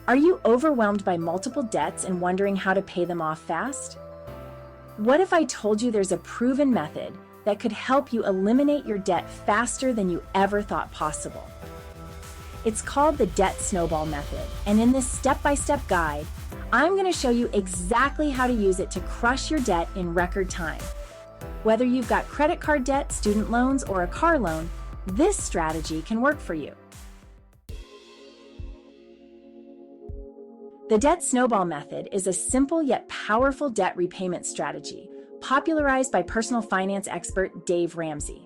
Are you overwhelmed by multiple debts and wondering how to pay them off fast? What if I told you there's a proven method that could help you eliminate your debt faster than you ever thought possible? It's called the Debt Snowball Method, and in this step-by-step guide, I'm going to show you exactly how to use it to crush your debt in record time. Whether you've got credit card debt, student loans, or a car loan, this strategy can work for you. The Debt Snowball Method is a simple yet powerful debt repayment strategy popularized by personal finance expert Dave Ramsey.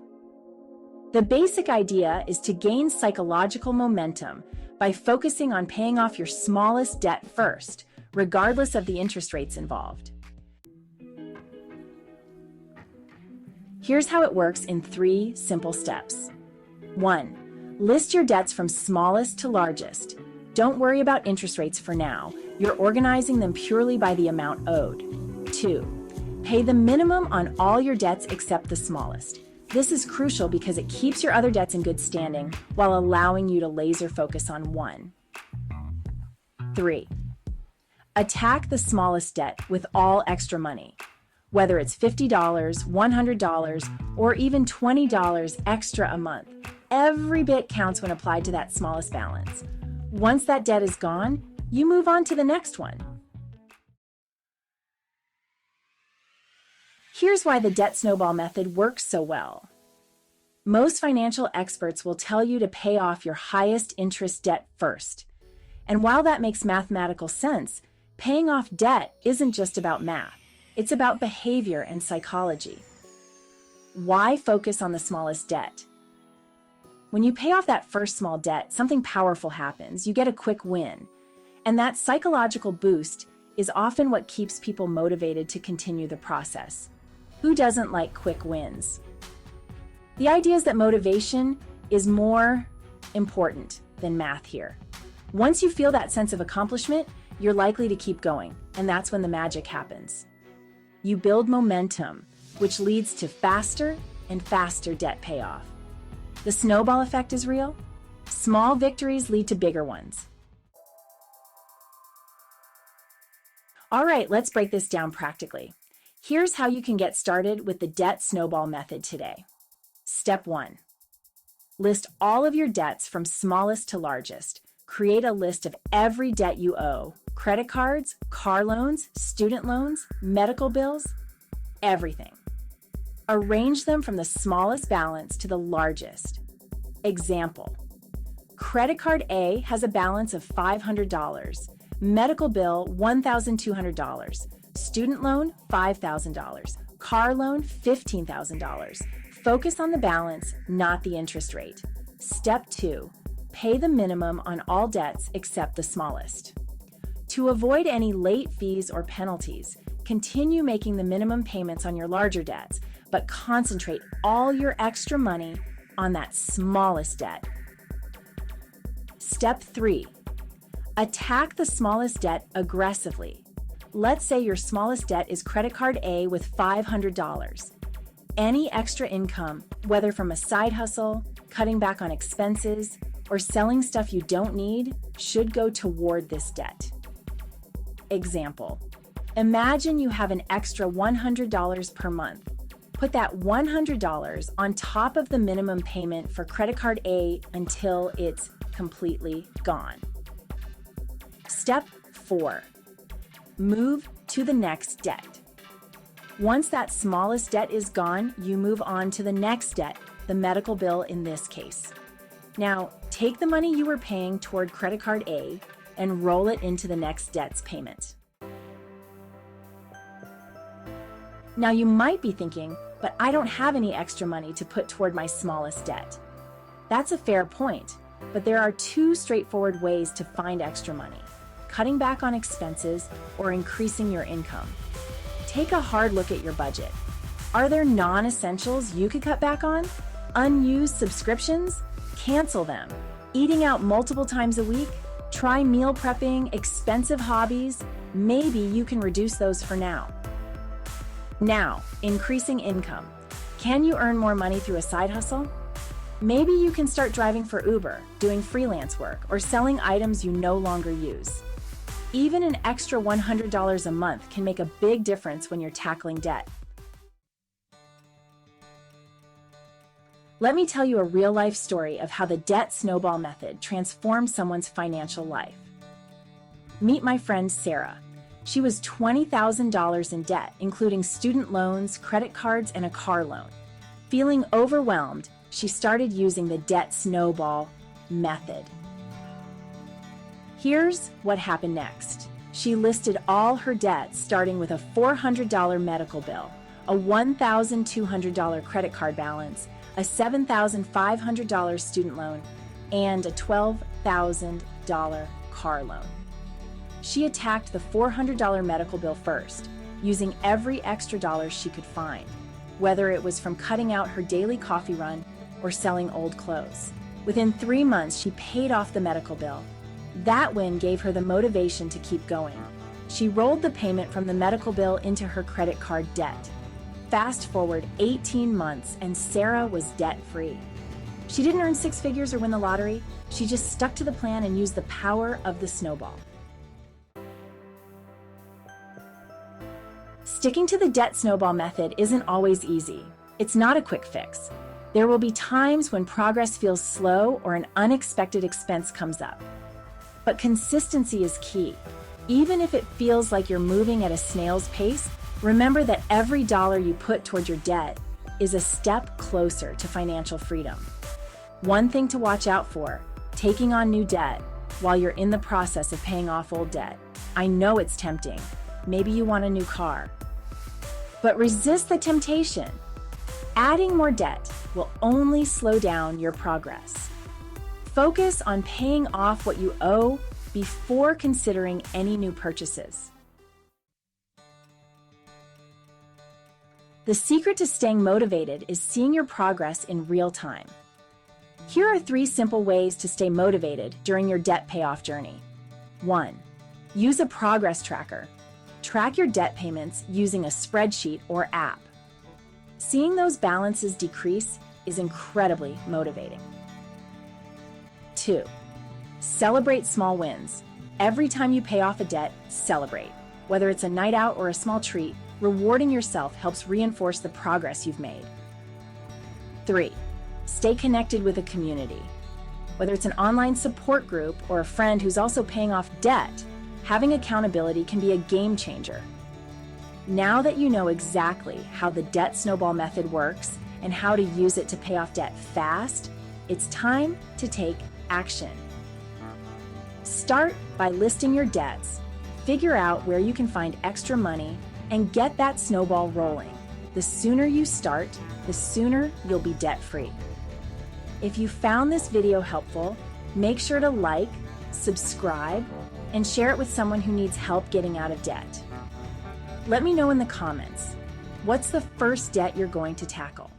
The basic idea is to gain psychological momentum by focusing on paying off your smallest debt first, regardless of the interest rates involved. Here's how it works in 3 simple steps. 1. List your debts from smallest to largest. Don't worry about interest rates for now. You're organizing them purely by the amount owed. 2. Pay the minimum on all your debts except the smallest. This is crucial because it keeps your other debts in good standing while allowing you to laser focus on one. 3. Attack the smallest debt with all extra money. Whether it's $50, $100, or even $20 extra a month, every bit counts when applied to that smallest balance. Once that debt is gone, you move on to the next one. Here's why the Debt Snowball Method works so well. Most financial experts will tell you to pay off your highest interest debt first. And while that makes mathematical sense, paying off debt isn't just about math. It's about behavior and psychology. Why focus on the smallest debt? When you pay off that first small debt, something powerful happens. You get a quick win. And that psychological boost is often what keeps people motivated to continue the process. Who doesn't like quick wins? The idea is that motivation is more important than math here. Once you feel that sense of accomplishment, you're likely to keep going, and that's when the magic happens. You build momentum, which leads to faster and faster debt payoff. The snowball effect is real. Small victories lead to bigger ones. All right, let's break this down practically. Here's how you can get started with the Debt Snowball Method today. Step 1. List all of your debts from smallest to largest. Create a list of every debt you owe. Credit cards, car loans, student loans, medical bills, everything. Arrange them from the smallest balance to the largest. Example: credit card A has a balance of $500, medical bill $1,200, student loan $5,000, car loan $15,000. Focus on the balance, not the interest rate. Step 2. Pay the minimum on all debts except the smallest. To avoid any late fees or penalties, continue making the minimum payments on your larger debts, but concentrate all your extra money on that smallest debt. Step 3. Attack the smallest debt aggressively. Let's say your smallest debt is credit card A with $500. Any extra income, whether from a side hustle, cutting back on expenses, or selling stuff you don't need, should go toward this debt. Example: imagine you have an extra $100 per month. Put that $100 on top of the minimum payment for credit card A until it's completely gone. Step 4. Move to the next debt. Once that smallest debt is gone, you move on to the next debt, the medical bill in this case. Now, take the money you were paying toward credit card A and roll it into the next debt's payment. Now you might be thinking, but I don't have any extra money to put toward my smallest debt. That's a fair point, but there are 2 straightforward ways to find extra money: cutting back on expenses or increasing your income. Take a hard look at your budget. Are there non-essentials you could cut back on? Unused subscriptions? Cancel them. Eating out multiple times a week? Try meal prepping, expensive hobbies? Maybe you can reduce those for now. Now, increasing income. Can you earn more money through a side hustle? Maybe you can start driving for Uber, doing freelance work, or selling items you no longer use. Even an extra $100 a month can make a big difference when you're tackling debt. Let me tell you a real-life story of how the Debt Snowball Method transformed someone's financial life. Meet my friend Sarah. She was $20,000 in debt, including student loans, credit cards, and a car loan. Feeling overwhelmed, she started using the Debt Snowball Method. Here's what happened next. She listed all her debts, starting with a $400 medical bill, a $1,200 credit card balance, a $7,500 student loan, and a $12,000 car loan. She attacked the $400 medical bill first, using every extra dollar she could find, whether it was from cutting out her daily coffee run or selling old clothes. Within 3 months, she paid off the medical bill. That win gave her the motivation to keep going. She rolled the payment from the medical bill into her credit card debt. Fast forward 18 months and Sarah was debt-free. She didn't earn 6 figures or win the lottery. She just stuck to the plan and used the power of the snowball. Sticking to the Debt Snowball Method isn't always easy. It's not a quick fix. There will be times when progress feels slow or an unexpected expense comes up. But consistency is key. Even if it feels like you're moving at a snail's pace, remember that every dollar you put toward your debt is a step closer to financial freedom. One thing to watch out for: taking on new debt while you're in the process of paying off old debt. I know it's tempting. Maybe you want a new car. But resist the temptation. Adding more debt will only slow down your progress. Focus on paying off what you owe before considering any new purchases. The secret to staying motivated is seeing your progress in real time. Here are 3 simple ways to stay motivated during your debt payoff journey. 1. Use a progress tracker. Track your debt payments using a spreadsheet or app. Seeing those balances decrease is incredibly motivating. 2. Celebrate small wins. Every time you pay off a debt, celebrate. Whether it's a night out or a small treat, rewarding yourself helps reinforce the progress you've made. 3. Stay connected with a community. Whether it's an online support group or a friend who's also paying off debt, having accountability can be a game changer. Now that you know exactly how the Debt Snowball Method works and how to use it to pay off debt fast, it's time to take action. Start by listing your debts, figure out where you can find extra money, and get that snowball rolling. The sooner you start, the sooner you'll be debt-free. If you found this video helpful, make sure to like, subscribe, and share it with someone who needs help getting out of debt. Let me know in the comments, what's the first debt you're going to tackle?